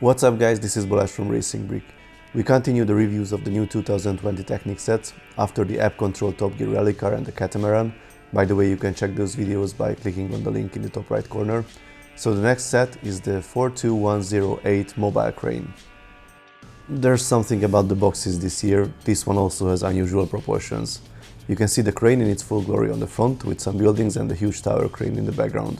What's up guys, this is Balázs from Racing Brick. We continue the reviews of the new 2020 Technic sets after the app control Top Gear Rally Car and the Catamaran. By the way, you can check those videos by clicking on the link in the top right corner. So the next set is the 42108 mobile crane. There's something about the boxes this year. This one also has unusual proportions. You can see the crane in its full glory on the front with some buildings and the huge tower crane in the background.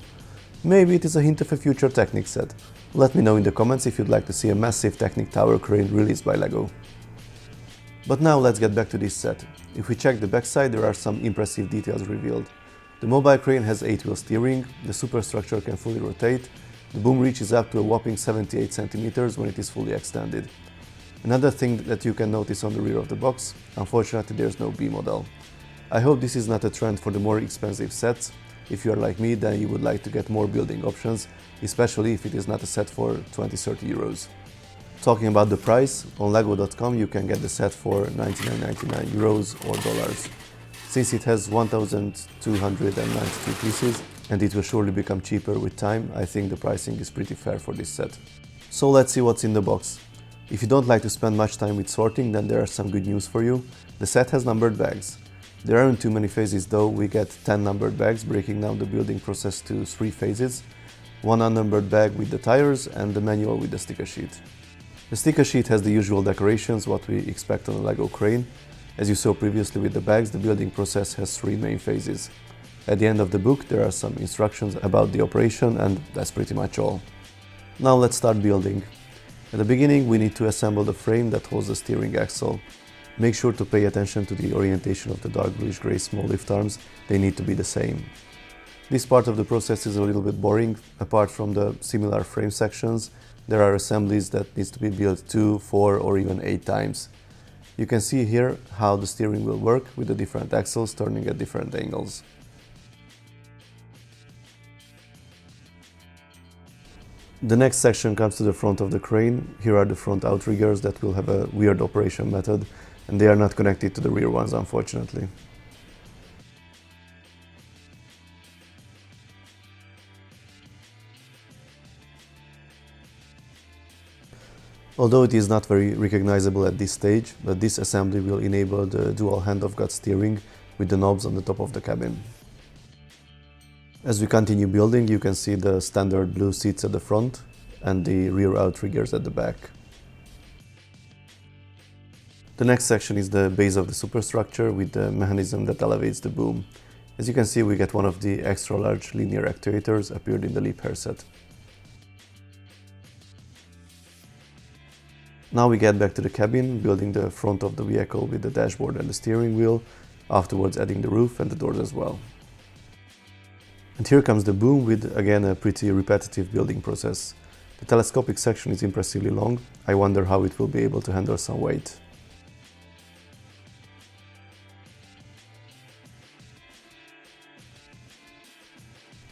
Maybe it is a hint of a future Technic set. Let me know in the comments if you'd like to see a massive Technic tower crane released by LEGO. But now let's get back to this set. If we check the backside, there are some impressive details revealed. The mobile crane has 8-wheel steering, the superstructure can fully rotate, the boom reaches up to a whopping 78 cm when it is fully extended. Another thing that you can notice on the rear of the box, unfortunately there's no B model. I hope this is not a trend for the more expensive sets. If you are like me, then you would like to get more building options, especially if it is not a set for 20-30 euros. Talking about the price, on lego.com you can get the set for 99.99 euros or dollars. Since it has 1,292 pieces and it will surely become cheaper with time, I think the pricing is pretty fair for this set. So let's see what's in the box. If you don't like to spend much time with sorting, then there are some good news for you. The set has numbered bags. There aren't too many phases though. We get 10 numbered bags, breaking down the building process to 3 phases. One unnumbered bag with the tires and the manual with the sticker sheet. The sticker sheet has the usual decorations, what we expect on a LEGO crane. As you saw previously with the bags, the building process has 3 main phases. At the end of the book there are some instructions about the operation, and that's pretty much all. Now let's start building. At the beginning we need to assemble the frame that holds the steering axle. Make sure to pay attention to the orientation of the dark bluish-grey small lift arms, they need to be the same. This part of the process is a little bit boring. Apart from the similar frame sections, there are assemblies that needs to be built 2, 4 or even 8 times. You can see here how the steering will work with the different axles turning at different angles. The next section comes to the front of the crane. Here are the front outriggers that will have a weird operation method, and they are not connected to the rear ones, unfortunately. Although it is not very recognizable at this stage, but this assembly will enable the dual hand-of-God steering with the knobs on the top of the cabin. As we continue building, you can see the standard blue seats at the front and the rear outriggers at the back. The next section is the base of the superstructure with the mechanism that elevates the boom. As you can see, we get one of the extra large linear actuators appeared in the Leap Hair set. Now we get back to the cabin, building the front of the vehicle with the dashboard and the steering wheel, afterwards adding the roof and the doors as well. And here comes the boom with again a pretty repetitive building process. The telescopic section is impressively long. I wonder how it will be able to handle some weight.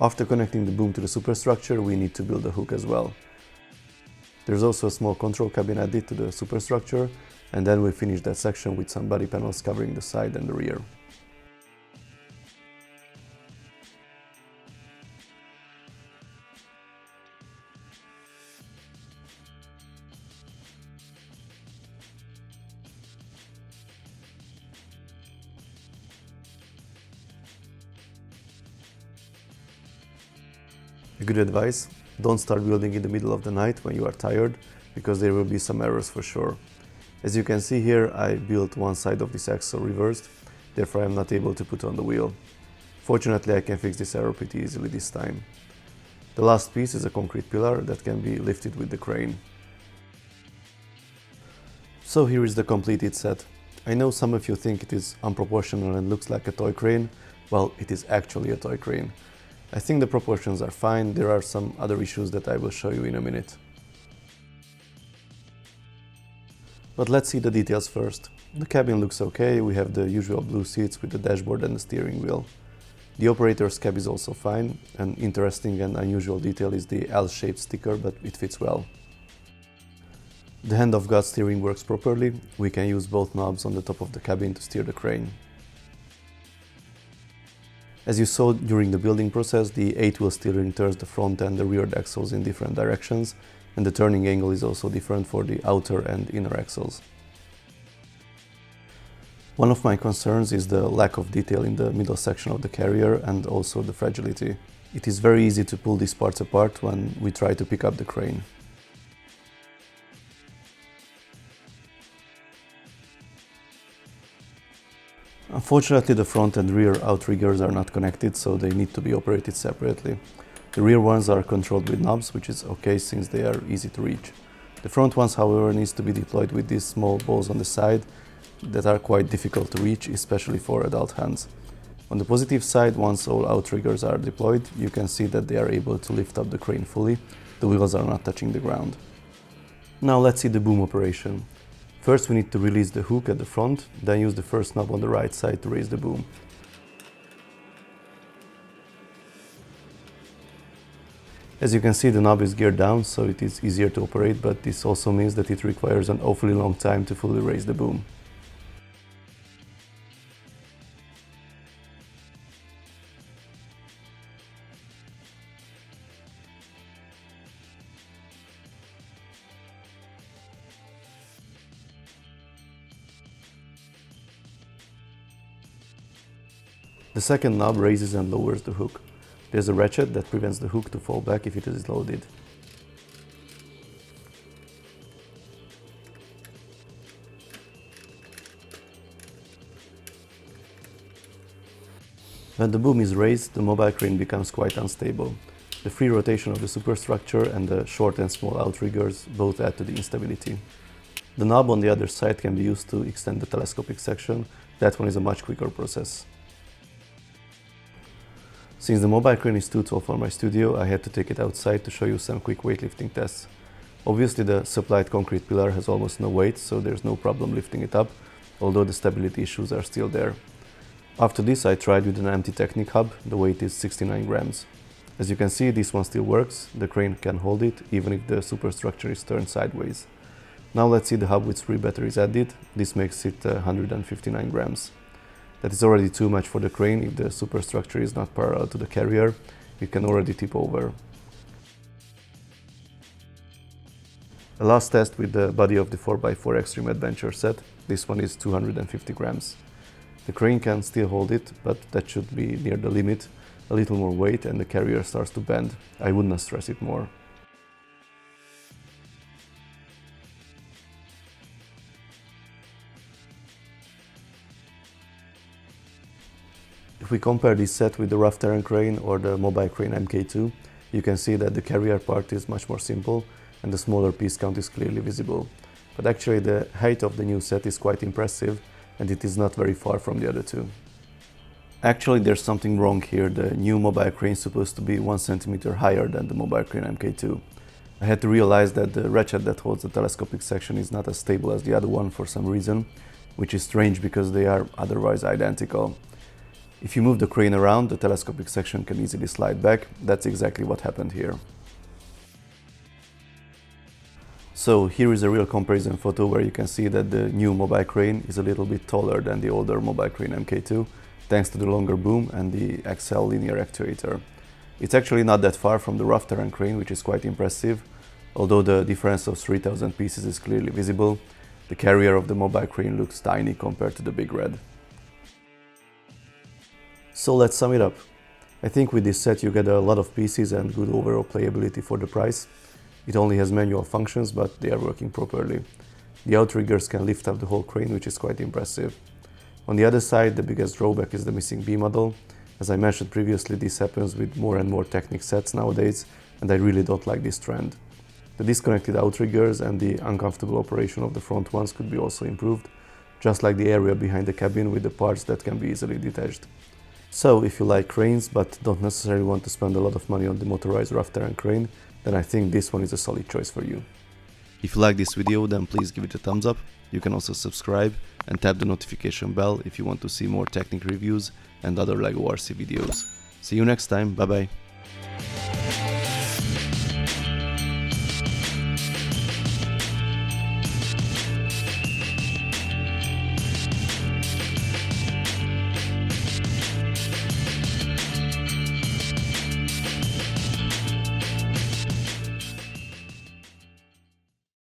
After connecting the boom to the superstructure, we need to build a hook as well. There's also a small control cabin added to the superstructure, and then we finish that section with some body panels covering the side and the rear. A good advice: don't start building in the middle of the night when you are tired, because there will be some errors for sure. As you can see here, I built one side of this axle reversed, therefore I am not able to put on the wheel. Fortunately, I can fix this error pretty easily this time. The last piece is a concrete pillar that can be lifted with the crane. So here is the completed set. I know some of you think it is unproportional and looks like a toy crane. Well, it is actually a toy crane. I think the proportions are fine. There are some other issues that I will show you in a minute. But let's see the details first. The cabin looks okay. We have the usual blue seats with the dashboard and the steering wheel. The operator's cab is also fine. An interesting and unusual detail is the L-shaped sticker, but it fits well. The hand-of-God steering works properly. We can use both knobs on the top of the cabin to steer the crane. As you saw during the building process, the 8-wheel steering turns the front and the rear axles in different directions, and the turning angle is also different for the outer and inner axles. One of my concerns is the lack of detail in the middle section of the carrier and also the fragility. It is very easy to pull these parts apart when we try to pick up the crane. Unfortunately, the front and rear outriggers are not connected, so they need to be operated separately. The rear ones are controlled with knobs, which is okay since they are easy to reach. The front ones, however, needs to be deployed with these small balls on the side that are quite difficult to reach, especially for adult hands. On the positive side, once all outriggers are deployed, you can see that they are able to lift up the crane fully. The wheels are not touching the ground. Now let's see the boom operation. First we need to release the hook at the front, then use the first knob on the right side to raise the boom. As you can see, the knob is geared down, so it is easier to operate, but this also means that it requires an awfully long time to fully raise the boom. The second knob raises and lowers the hook. There's a ratchet that prevents the hook to fall back if it is loaded. When the boom is raised, the mobile crane becomes quite unstable. The free rotation of the superstructure and the short and small outriggers both add to the instability. The knob on the other side can be used to extend the telescopic section. That one is a much quicker process. Since the mobile crane is too tall for my studio, I had to take it outside to show you some quick weightlifting tests. Obviously the supplied concrete pillar has almost no weight, so there's no problem lifting it up, although the stability issues are still there. After this I tried with an empty Technic hub. The weight is 69 grams. As you can see, this one still works. The crane can hold it, even if the superstructure is turned sideways. Now let's see the hub with 3 batteries added. This makes it 159 grams. That is already too much for the crane. If the superstructure is not parallel to the carrier, it can already tip over. A last test with the body of the 4x4 Extreme Adventure set. This one is 250 grams. The crane can still hold it, but that should be near the limit. A little more weight and the carrier starts to bend. I would not stress it more. If we compare this set with the rough terrain crane or the mobile crane MK2, you can see that the carrier part is much more simple and the smaller piece count is clearly visible. But actually the height of the new set is quite impressive and it is not very far from the other two. Actually there's something wrong here. The new mobile crane is supposed to be 1 centimeter higher than the mobile crane MK2. I had to realize that the ratchet that holds the telescopic section is not as stable as the other one for some reason, which is strange because they are otherwise identical. If you move the crane around, the telescopic section can easily slide back. That's exactly what happened here. So here is a real comparison photo where you can see that the new mobile crane is a little bit taller than the older mobile crane MK2, thanks to the longer boom and the XL linear actuator. It's actually not that far from the rough terrain crane, which is quite impressive. Although the difference of 3000 pieces is clearly visible, the carrier of the mobile crane looks tiny compared to the Big Red. So let's sum it up. I think with this set you get a lot of pieces and good overall playability for the price. It only has manual functions, but they are working properly. The outriggers can lift up the whole crane, which is quite impressive. On the other side, the biggest drawback is the missing B model. As I mentioned previously, this happens with more and more Technic sets nowadays, and I really don't like this trend. The disconnected outriggers and the uncomfortable operation of the front ones could be also improved, just like the area behind the cabin with the parts that can be easily detached. So, if you like cranes but don't necessarily want to spend a lot of money on the motorized rough terrain crane, then I think this one is a solid choice for you. If you like this video, then please give it a thumbs up. You can also subscribe and tap the notification bell if you want to see more Technic reviews and other LEGO RC videos. See you next time, bye bye!